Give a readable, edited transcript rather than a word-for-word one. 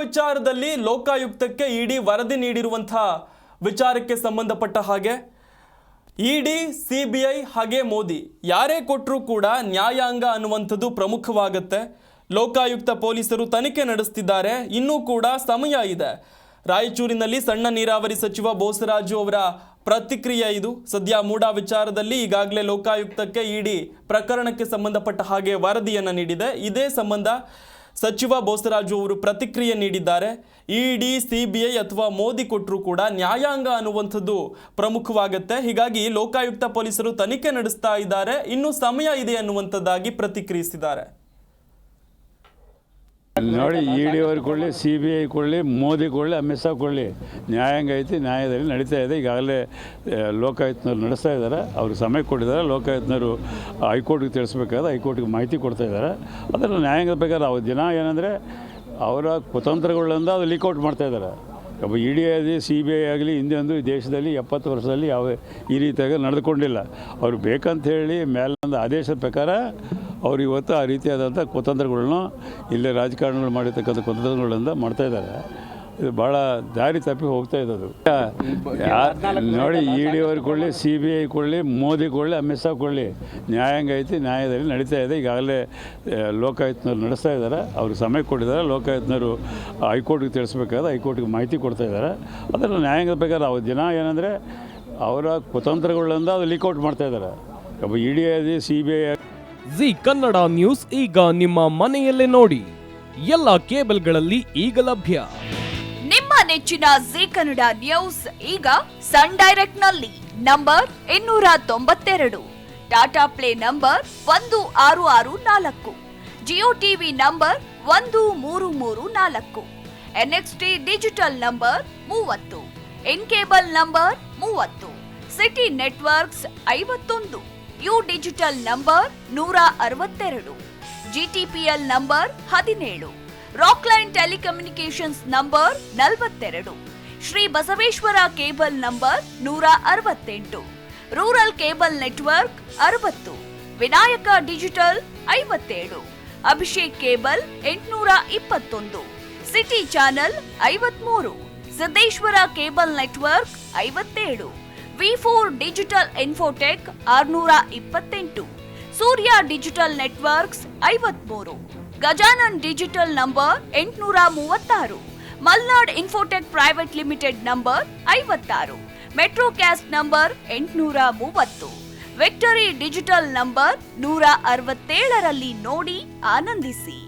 ವಿಚಾರದಲ್ಲಿ ಲೋಕಾಯುಕ್ತಕ್ಕೆ ಇಡಿ ವರದಿ ನೀಡಿರುವಂತಹ ವಿಚಾರಕ್ಕೆ ಸಂಬಂಧಪಟ್ಟ ಹಾಗೆ ಇಡಿ, ಸಿಬಿಐ ಹಾಗೆ ಮೋದಿ ಯಾರೇ ಕೊಟ್ಟರೂ ಕೂಡ ನ್ಯಾಯಾಂಗ ಅನ್ನುವಂಥದ್ದು ಪ್ರಮುಖವಾಗುತ್ತೆ. ಲೋಕಾಯುಕ್ತ ಪೊಲೀಸರು ತನಿಖೆ ನಡೆಸುತ್ತಿದ್ದಾರೆ, ಇನ್ನೂ ಕೂಡ ಸಮಯ ಇದೆ. ರಾಯಚೂರಿನಲ್ಲಿ ಸಣ್ಣ ನೀರಾವರಿ ಸಚಿವ ಬೋಸರಾಜು ಅವರ ಪ್ರತಿಕ್ರಿಯೆ ಇದು. ಸದ್ಯ ಮೂಡಾ ವಿಚಾರದಲ್ಲಿ ಈಗಾಗಲೇ ಲೋಕಾಯುಕ್ತಕ್ಕೆ ಇಡಿ ಪ್ರಕರಣಕ್ಕೆ ಸಂಬಂಧಪಟ್ಟ ಹಾಗೆ ವರದಿಯನ್ನು ನೀಡಿದೆ. ಇದೇ ಸಂಬಂಧ ಸಚಿವ ಬೋಸರಾಜು ಅವರು ಪ್ರತಿಕ್ರಿಯೆ ನೀಡಿದ್ದಾರೆ. ಇಡಿ, ಸಿಬಿಐ ಅಥವಾ ಮೋದಿ ಕೊಟ್ಟರೂ ಕೂಡ ನ್ಯಾಯಾಂಗ ಅನ್ನುವಂಥದ್ದು ಪ್ರಮುಖವಾಗುತ್ತೆ. ಹೀಗಾಗಿ ಲೋಕಾಯುಕ್ತ ಪೊಲೀಸರು ತನಿಖೆ ನಡೆಸ್ತಾ ಇದ್ದಾರೆ, ಇನ್ನೂ ಸಮಯ ಇದೆ ಅನ್ನುವಂಥದ್ದಾಗಿ ಪ್ರತಿಕ್ರಿಯಿಸಿದ್ದಾರೆ. ನೋಡಿ, ಇಡಿ ಅವ್ರು ಕೊಡಲಿ, ಸಿ ಬಿ ಐ ಕೊಡಲಿ, ಮೋದಿ ಕೊಡಲಿ, ಅಮಿತ್ ಶಾ ಕೊಡಲಿ, ನ್ಯಾಯಾಂಗ ಐತಿ, ನ್ಯಾಯದಲ್ಲಿ ನಡೀತಾ ಇದೆ. ಈಗಾಗಲೇ ಲೋಕಾಯುಕ್ತನವ್ರು ನಡೆಸ್ತಾ ಇದ್ದಾರೆ, ಅವ್ರಿಗೆ ಸಮಯ ಕೊಟ್ಟಿದ್ದಾರೆ. ಲೋಕಾಯುಕ್ತನವರು ಹೈಕೋರ್ಟ್ಗೆ ತಿಳಿಸ್ಬೇಕಾದ್ರೆ ಹೈಕೋರ್ಟ್ಗೆ ಮಾಹಿತಿ ಕೊಡ್ತಾ ಇದ್ದಾರೆ. ಅದನ್ನು ನ್ಯಾಯಾಂಗದ ಪ್ರಕಾರ ಅವ್ರ ದಿನ ಏನಂದರೆ ಅವರ ಕುತಂತ್ರಗಳಿಂದ ಅದು ಲೀಕೌಟ್ ಮಾಡ್ತಾ ಇದ್ದಾರೆ. ಒಬ್ಬ ಇ ಡಿ ಆಗಲಿ, ಸಿ ಬಿ ಐ ಆಗಲಿ ಹಿಂದೆ ಒಂದು ಈ ದೇಶದಲ್ಲಿ 70 ವರ್ಷದಲ್ಲಿ ಯಾವ ಈ ರೀತಿಯಾಗಿ ನಡೆದುಕೊಂಡಿಲ್ಲ. ಅವರು ಬೇಕಂತ ಹೇಳಿ ಮೇಲಿನ ಆದೇಶದ ಪ್ರಕಾರ ಅವರು ಇವತ್ತು ಆ ರೀತಿಯಾದಂಥ ಕುತಂತ್ರಗಳನ್ನ ಇಲ್ಲೇ ರಾಜಕಾರಣಿಗಳು ಮಾಡಿರ್ತಕ್ಕಂಥ ಕುತಂತ್ರಗಳಿಂದ ಮಾಡ್ತಾ ಇದ್ದಾರೆ. ಇದು ಭಾಳ ದಾರಿ ತಪ್ಪಿ ಹೋಗ್ತಾ ಇದ್ದದು. ನೋಡಿ, ಇ ಡಿ ಅವ್ರಿಗೆ ಕೊಡಲಿ, ಸಿ ಬಿ ಐ ಕೊಡಲಿ, ಮೋದಿ ಕೊಡಲಿ, ಅಮಿತ್ ಶಾ ಕೊಡಲಿ, ನ್ಯಾಯಾಂಗ ಐತಿ, ನ್ಯಾಯದಲ್ಲಿ ನಡೀತಾ ಇದೆ. ಈಗಾಗಲೇ ಲೋಕಾಯುಕ್ತನವ್ರು ನಡೆಸ್ತಾ ಇದ್ದಾರೆ, ಅವ್ರಿಗೆ ಸಮಯ ಕೊಟ್ಟಿದ್ದಾರೆ. ಲೋಕಾಯುಕ್ತನವರು ಹೈಕೋರ್ಟ್ಗೆ ತಿಳಿಸ್ಬೇಕಾದ್ರೆ ಹೈಕೋರ್ಟ್ಗೆ ಮಾಹಿತಿ ಕೊಡ್ತಾ ಇದ್ದಾರೆ. ಅದನ್ನು ನ್ಯಾಯಾಂಗದ ಪ್ರಕಾರ ಅವ್ರ ದಿನ ಏನಂದರೆ ಅವರ ಕುತಂತ್ರಗಳಿಂದ ಅದು ಲೀಕೌಟ್ ಮಾಡ್ತಾ ಇದ್ದಾರೆ. ಒಬ್ಬ ಇ ಡಿ ಆಗಲಿ, C B I G Kannada news ಈಗ ನಿಮ್ಮ ಮನೆಯಲ್ಲೇ ನೋಡಿ. ಎಲ್ಲ ಕೇಬಲ್ಗಳಲ್ಲಿ ಈಗ ಲಭ್ಯ. ನಿಮ್ಮ ನೆಚ್ಚಿನ ಜಿ ಕನ್ನಡ ನ್ಯೂಸ್ ಈಗ ಸನ್ ಡೈರೆಕ್ಟ್ ನಲ್ಲಿ number 292, Tata play number 1664, Jio TV number 1334, NXT digital number 30, in cable number 30, city networks 51, U digital number 162, GTPL number 17, Rockline telecommunications number 42, Shri Basaveshwara cable number 168, rural cable network 60, Vinayaka digital 57, Abhishek cable 821, city channel 53, Siddeshwara cable network 57, V4 digital Infotech 628, Surya digital networks 53, Gajanan digital number 836, Malnad Infotech private limited number 56, Metrocast number 830, Victory digital number 167ರಲ್ಲಿ ನೋಡಿ ಆನಂದಿಸಿ.